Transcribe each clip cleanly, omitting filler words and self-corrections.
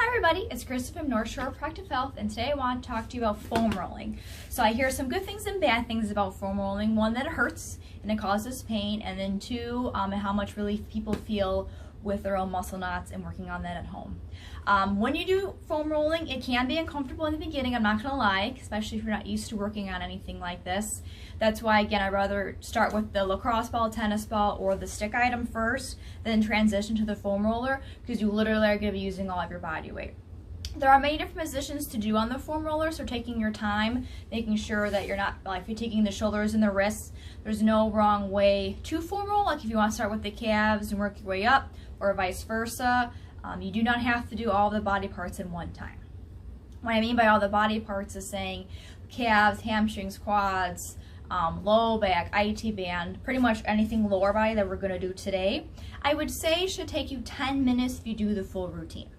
Hi everybody, it's Krista from North Shore Protective Health, and today I want to talk to you about foam rolling. So I hear some good things and bad things about foam rolling. One, that it hurts and it causes pain, and then two, how much relief people feel with their own muscle knots and working on that at home. When you do foam rolling, it can be uncomfortable in the beginning, I'm not gonna lie, especially if you're not used to working on anything like this. That's why, again, I'd rather start with the lacrosse ball, tennis ball, or the stick item first, then transition to the foam roller, because you literally are gonna be using all of your body weight. There are many different positions to do on the foam roller, so taking your time, making sure that you're not like fatiguing the shoulders and the wrists. There's no wrong way to foam roll, like if you want to start with the calves and work your way up, or vice versa. You do not have to do all the body parts in one time. What I mean by all the body parts is saying calves, hamstrings, quads, low back, IT band, pretty much anything lower body that we're going to do today. I would say should take you 10 minutes if you do the full routine.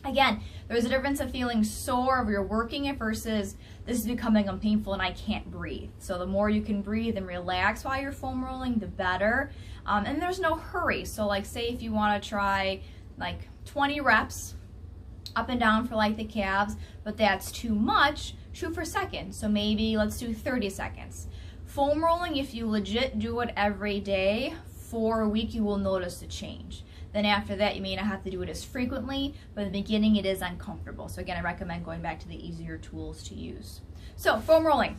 Again, there's a difference of feeling sore if you're working it versus this is becoming painful and I can't breathe. So the more you can breathe and relax while you're foam rolling, the better. And there's no hurry. So like say if you want to try like 20 reps up and down for like the calves, but that's too much, shoot for seconds. So maybe let's do 30 seconds. Foam rolling, if you legit do it every day for a week, you will notice a change. Then after that, you may not have to do it as frequently, but in the beginning it is uncomfortable. So again, I recommend going back to the easier tools to use. So foam rolling,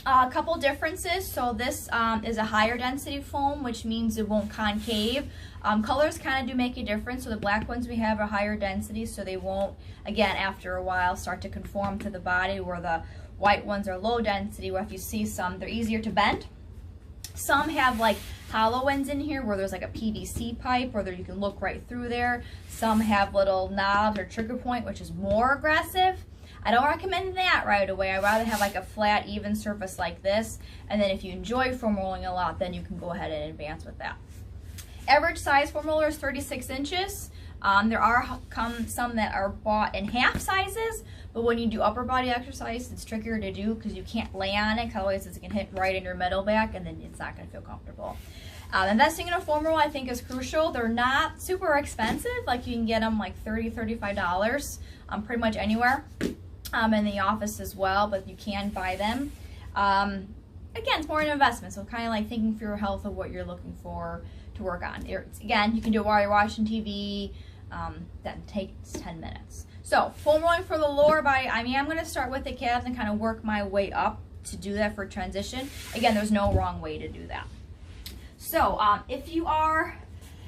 a couple differences. So this is a higher density foam, which means it won't concave. Colors kind of do make a difference. So the black ones we have are higher density, so they won't, again, after a while start to conform to the body, where the white ones are low density, where if you see some, they're easier to bend. Some have like hollow ends in here where there's like a PVC pipe where you can look right through there. Some have little knobs or trigger point, which is more aggressive. I don't recommend that right away. I'd rather have like a flat, even surface like this. And then if you enjoy foam rolling a lot, then you can go ahead and advance with that. Average size foam roller is 36 inches. There are some that are bought in half sizes, but when you do upper body exercise, it's trickier to do because you can't lay on it, because otherwise it can hit right in your middle back and then it's not going to feel comfortable. Investing in a foam roller I think is crucial. They're not super expensive, like you can get them like $30, $35 pretty much anywhere, in the office as well, but you can buy them. Again, it's more an investment, so kind of like thinking for your health of what you're looking for to work on. Again, you can do it while you're watching TV, then takes 10 minutes. So foam rolling for the lower body, I'm going to start with the calves and kind of work my way up to do that for transition. Again, there's no wrong way to do that. So if you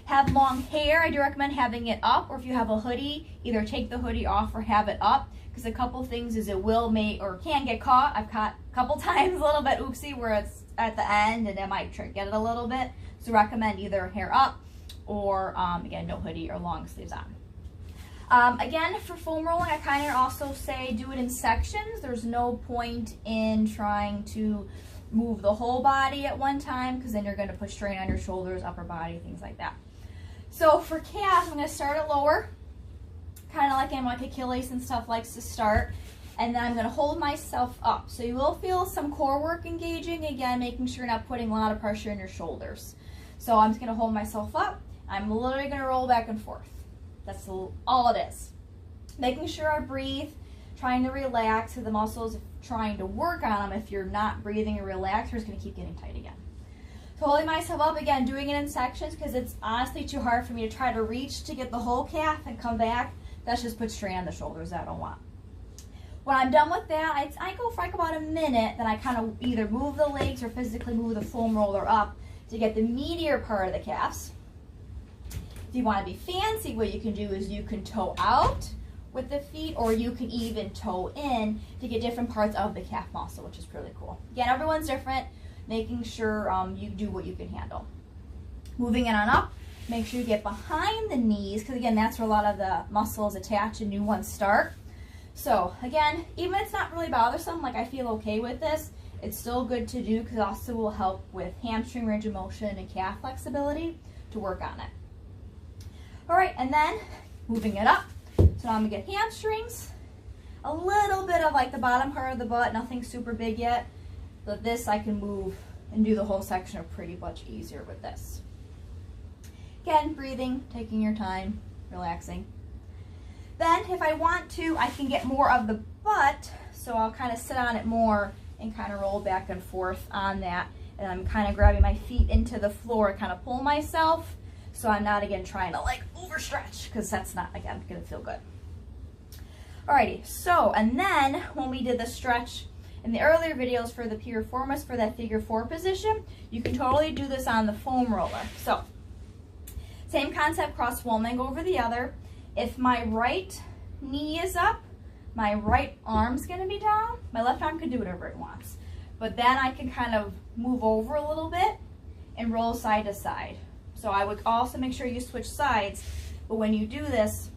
have long hair, I do recommend having it up, or if you have a hoodie, either take the hoodie off or have it up, because a couple things is it will or can get caught. I've caught a couple times a little bit oopsie where it's at the end and it might get it a little bit. So recommend either hair up or again, no hoodie or long sleeves on. Again, for foam rolling, I kind of also say do it in sections. There's no point in trying to move the whole body at one time, because then you're going to put strain on your shoulders, upper body, things like that. So for calves, I'm going to start at lower, kind of like Achilles and stuff likes to start, and then I'm going to hold myself up. So you will feel some core work engaging, again, making sure you're not putting a lot of pressure in your shoulders. So I'm just going to hold myself up. I'm literally going to roll back and forth. That's all it is. Making sure I breathe, trying to relax, so the muscles trying to work on them. If you're not breathing and relaxed, you're just going to keep getting tight again. So holding myself up, again, doing it in sections, because it's honestly too hard for me to try to reach to get the whole calf and come back. That's just put strain on the shoulders that I don't want. When I'm done with that, I go for like about a minute, then I kind of either move the legs or physically move the foam roller up to get the meatier part of the calves. If you want to be fancy, what you can do is you can toe out with the feet, or you can even toe in to get different parts of the calf muscle, which is really cool. Again, everyone's different, making sure you do what you can handle. Moving it on up, make sure you get behind the knees, because again, that's where a lot of the muscles attach and new ones start. So again, even if it's not really bothersome, like I feel okay with this, it's still good to do, because it also will help with hamstring range of motion and calf flexibility to work on it. All right, and then moving it up. So now I'm gonna get hamstrings, a little bit of like the bottom part of the butt, nothing super big yet, but this I can move and do the whole section pretty much easier with this. Again, breathing, taking your time, relaxing. Then if I want to, I can get more of the butt, so I'll kind of sit on it more and kind of roll back and forth on that. And I'm kind of grabbing my feet into the floor and kind of pull myself, so I'm not, again, trying to like overstretch, because that's not, again, going to feel good. Alrighty, so, and then when we did the stretch in the earlier videos for the piriformis for that figure 4 position, you can totally do this on the foam roller. So, same concept, cross one leg over the other. If my right knee is up, my right arm's gonna be down. My left arm can do whatever it wants. But then I can kind of move over a little bit and roll side to side. So I would also make sure you switch sides, but when you do this,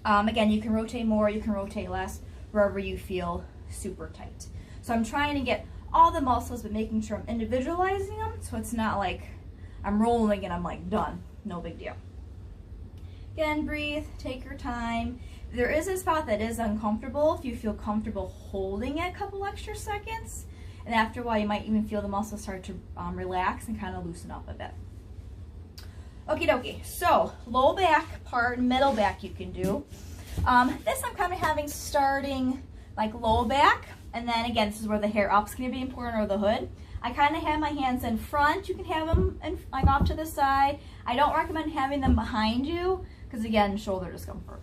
again, you can rotate more, you can rotate less, wherever you feel super tight. So I'm trying to get all the muscles, but making sure I'm individualizing them, so it's not like I'm rolling and I'm like done. No big deal. Again, breathe, take your time. There is a spot that is uncomfortable. If you feel comfortable holding it a couple extra seconds, and after a while you might even feel the muscles start to relax and kind of loosen up a bit. Okie dokie, so low back part, middle back you can do. This I'm kind of having starting like low back, and then again, this is where the hair up's going to be important, or the hood. I kind of have my hands in front. You can have them like off to the side. I don't recommend having them behind you, because again, shoulder discomfort.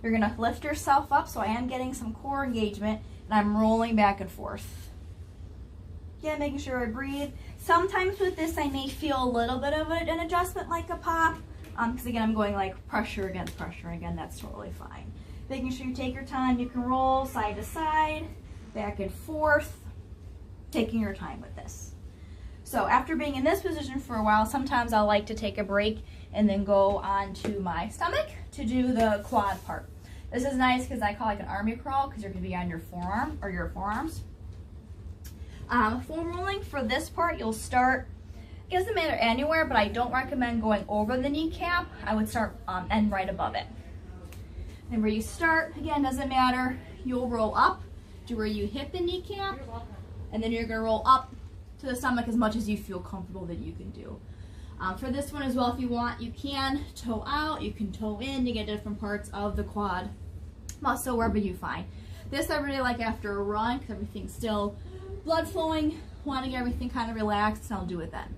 You're going to lift yourself up, so I am getting some core engagement, and I'm rolling back and forth. Yeah, making sure I breathe. Sometimes with this, I may feel a little bit of an adjustment, like a pop, because again, I'm going like pressure against pressure. Again, that's totally fine. Making sure you take your time. You can roll side to side, back and forth, taking your time with this. So after being in this position for a while, sometimes I'll like to take a break and then go onto my stomach to do the quad part. This is nice because I call it like an army crawl, because you're going to be on your forearm or your forearms. Foam rolling for this part, you'll start, it doesn't matter anywhere, but I don't recommend going over the kneecap. I would start and right above it. And where you start, again, doesn't matter. You'll roll up to where you hit the kneecap, and then you're going to roll up to the stomach as much as you feel comfortable that you can do. For this one as well, if you want, you can toe out, you can toe in to get different parts of the quad muscle wherever you find. This I really like after a run, because everything's still blood flowing, wanting everything kind of relaxed, and I'll do it then.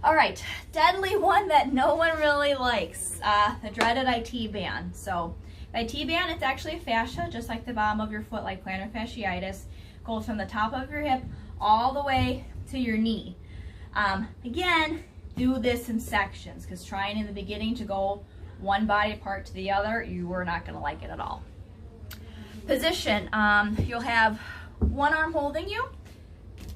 All right, deadly one that no one really likes, the dreaded IT band. So the IT band, it's actually a fascia, just like the bottom of your foot, like plantar fasciitis. Goes from the top of your hip all the way to your knee. Again, do this in sections, because trying in the beginning to go one body part to the other, you are not going to like it at all. Position, you'll have one arm holding you.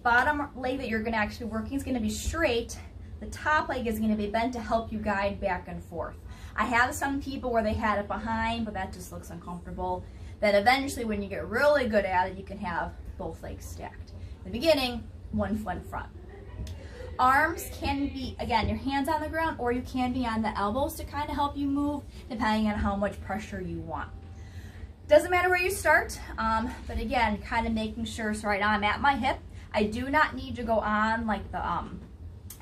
Bottom leg that you're going to actually be working is going to be straight. The top leg is going to be bent to help you guide back and forth. I have some people where they had it behind, but that just looks uncomfortable. Then eventually, when you get really good at it, you can have both legs stacked. In the beginning, one foot in front. Arms can be, again, your hands on the ground, or you can be on the elbows to kind of help you move, depending on how much pressure you want. Doesn't matter where you start, but again, kind of making sure, so right now I'm at my hip. I do not need to go on like the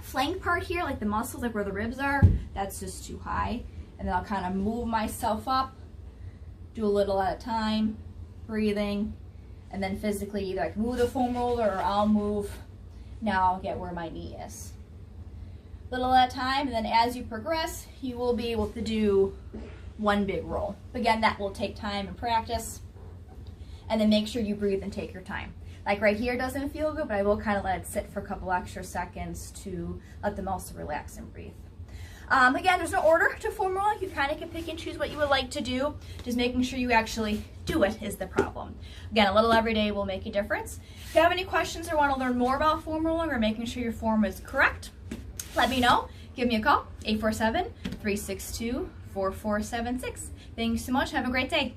flank part here, like the muscles, like where the ribs are. That's just too high. And then I'll kind of move myself up, do a little at a time, breathing, and then physically either I can move the foam roller or I'll move. Now I'll get where my knee is. Little at a time, and then as you progress, you will be able to do one big roll. Again, that will take time and practice. And then make sure you breathe and take your time. Like right here doesn't feel good, but I will kind of let it sit for a couple extra seconds to let the muscle relax and breathe. Again, there's no order to foam rolling. You kind of can pick and choose what you would like to do. Just making sure you actually do it is the problem. Again, a little every day will make a difference. If you have any questions or want to learn more about foam rolling or making sure your form is correct, let me know. Give me a call, 847-362-4476. Thanks so much. Have a great day.